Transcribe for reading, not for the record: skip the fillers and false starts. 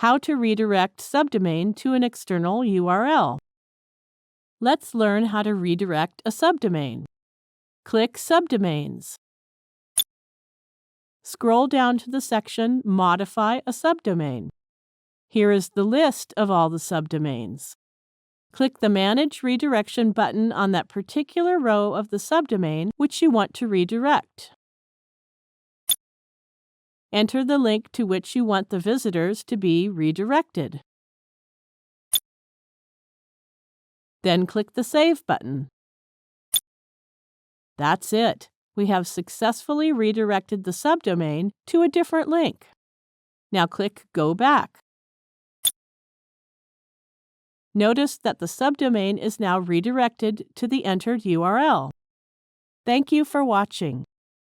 How to redirect subdomain to an external URL. Let's learn how to redirect a subdomain. Click Subdomains. Scroll down to the section Modify a subdomain. Here is the list of all the subdomains. Click the Manage Redirection button on that particular row of the subdomain which you want to redirect. Enter the link to which you want the visitors to be redirected. Then click the Save button. That's it. We have successfully redirected the subdomain to a different link. Now click Go Back. Notice that the subdomain is now redirected to the entered URL. Thank you for watching.